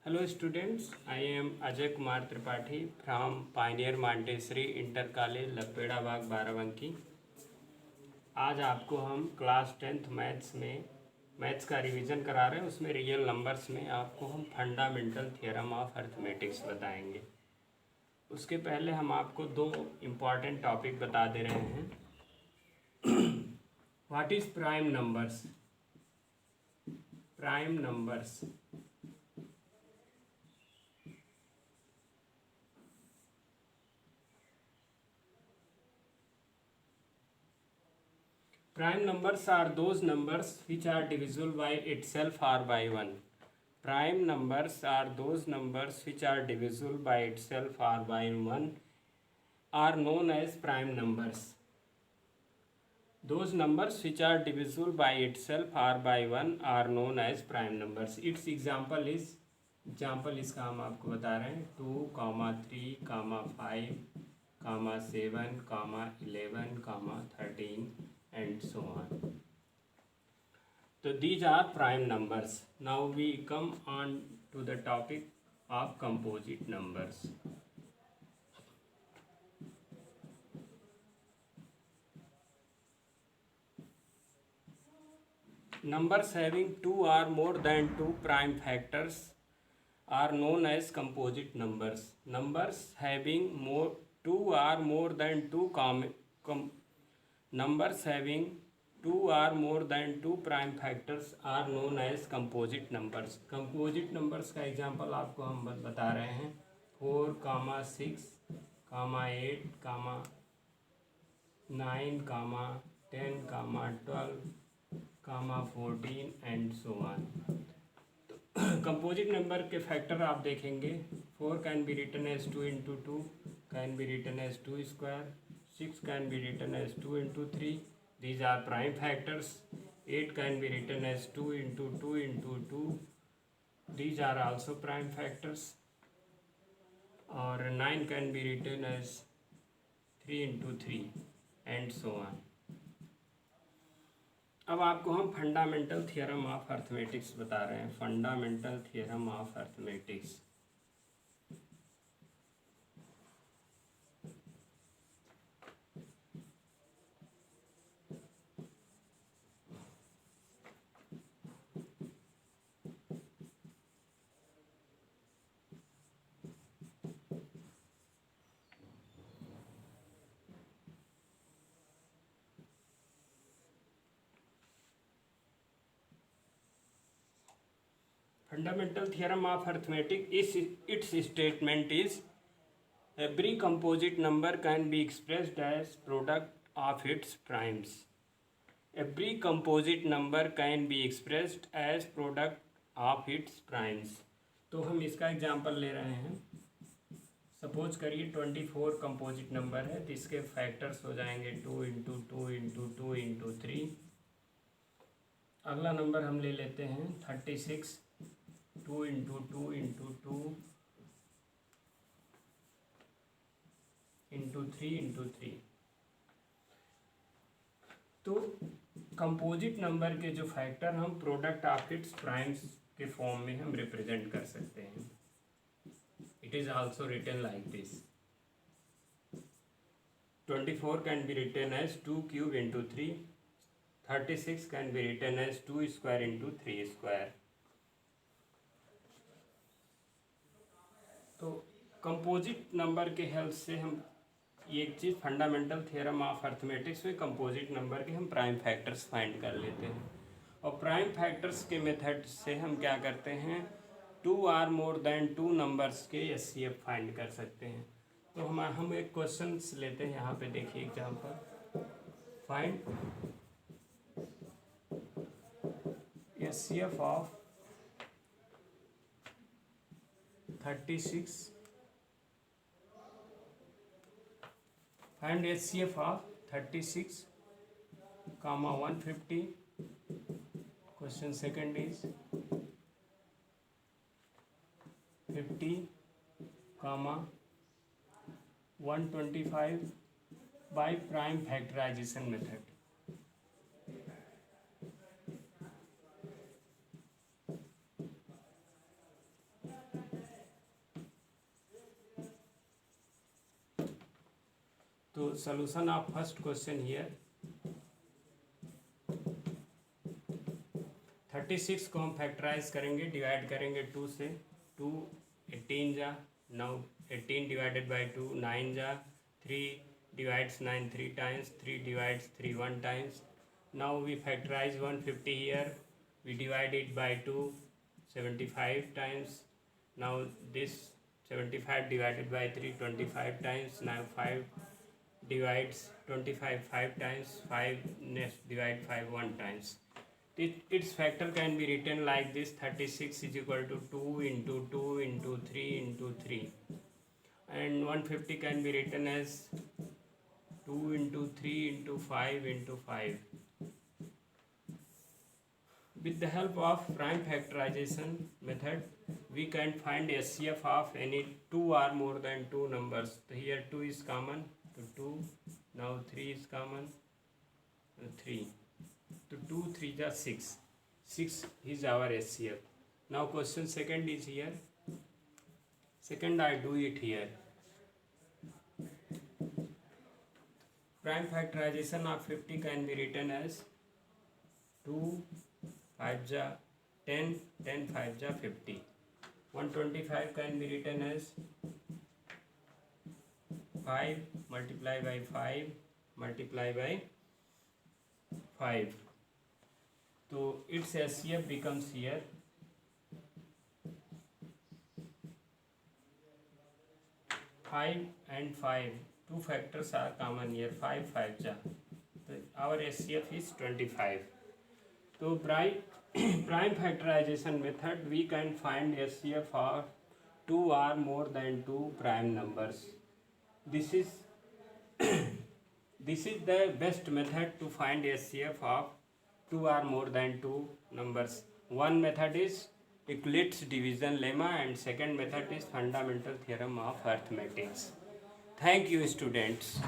Hello students, I am Ajay Kumar Tripathi from Pioneer Montessori Inter College लपेड़ा बाग बाराबंकी। आज आपको हम class 10th maths का revision करा रहे हैं। उसमें रियल नंबर्स में आपको हम फंडामेंटल थ्योरम ऑफ अर्थमेटिक्स बताएंगे। उसके पहले हम आपको दो इम्पॉर्टेंट टॉपिक बता दे रहे हैं। What is prime numbers? Prime numbers Prime numbers are those numbers which are divisible by itself or by 1. Prime numbers are those numbers which are divisible by itself or by 1 are known as prime numbers. Those numbers which are divisible by itself or by 1 are known as prime numbers. Its example इसका हम आपको बता रहे हैं 2, 3, 5, 7, 11, 13 and so on. So these are prime numbers. Now we come on to the topic of composite numbers. Numbers having two or more than two prime factors are known as composite numbers. Numbers having two or more than two numbers having two or more than two prime factors are known as composite numbers. Composite numbers का example आपको हम बता रहे हैं 4, 6, 8, 9, 10, 12, 14 and so on. Composite number के factor आप देखेंगे 4 can be written as 2 into 2, can be written as 2 square, 6 can be written as 2 into 3, these are prime factors. 8 can be written as 2 into 2 into 2, these are also prime factors. Or 9 can be written as 3 into 3 and so on. अब आपको हम fundamental theorem of arithmetics बता रहे हैं। Fundamental theorem of arithmetics Fundamental theorem of arithmetic is its statement is every composite number can be expressed as product of its primes. Every composite number can be expressed as product of its primes. तो हम इसका example ले रहे हैं। Suppose करिए 24 composite number है, जिसके factors हो जाएंगे 2 इंटू 2 इंटू 2 इंटू 3। अगला नंबर हम ले लेते हैं 36, 2 इंटू 2 इंटू 2 इंटू 3 इंटू 3। तो कंपोजिट नंबर के जो फैक्टर हम प्रोडक्ट ऑफ इट्स प्राइम्स के फॉर्म में हम रिप्रेजेंट कर सकते हैं। It is also written like this 24 can be written as 2 cube into 3, 36 can be written as 2 square into 3 square. तो कंपोजिट नंबर के हेल्प से हम एक चीज़ फंडामेंटल थ्योरम ऑफ अर्थमेटिक्स में कंपोजिट नंबर के हम प्राइम फैक्टर्स फाइंड कर लेते हैं। और प्राइम फैक्टर्स के मेथड से हम क्या करते हैं 2 और मोर देन 2 नंबर्स के एचसीएफ फाइंड कर सकते हैं। तो हम एक क्वेश्चन लेते हैं, यहाँ पे देखिए example find HCF of 36, find HCF of 36, 150. Question second is 50, 125 by prime factorization method. तो solution of first question here, 36 को हम फैक्टराइज करेंगे, डिवाइड करेंगे 2 से, 2 18 जा, now 18 डिवाइडेड बाई 2 9 जा, 3 divides 9 3 times, 3 divides 3 1 times. Now we factorize 150 here, we divide it by 2 75 times. Now this 75 divided by 3 25 times. Now 5 divides 25 5 times, 5 next divide 5 1 times. Its factor can be written like this: 36 is equal to 2 into 2 into 3 into 3, and 150 can be written as 2 into 3 into 5 into 5. With the help of prime factorization method, we can find SCF of any 2 or more than 2 numbers. So here 2 is common, so 2, now 3 is common, 3. So 2 3 is 6. 6 is our SCF. Now question second is here. Second I do it here. Prime factorization of 50 can be written as 2 5 ja 10, 10 5 ja 50. 125 can be written as 5 multiply by 5 multiply by 5. So its SCF becomes here 5 and 5. Two factors are common here, 5 5 ja. So our SCF is 25. So prime factorization method, we can find SCF of 2 or more than 2 prime numbers. This is the best method to find SCF of 2 or more than 2 numbers. One method is Euclid's division lemma, and second method is fundamental theorem of arithmetic. Thank you, students.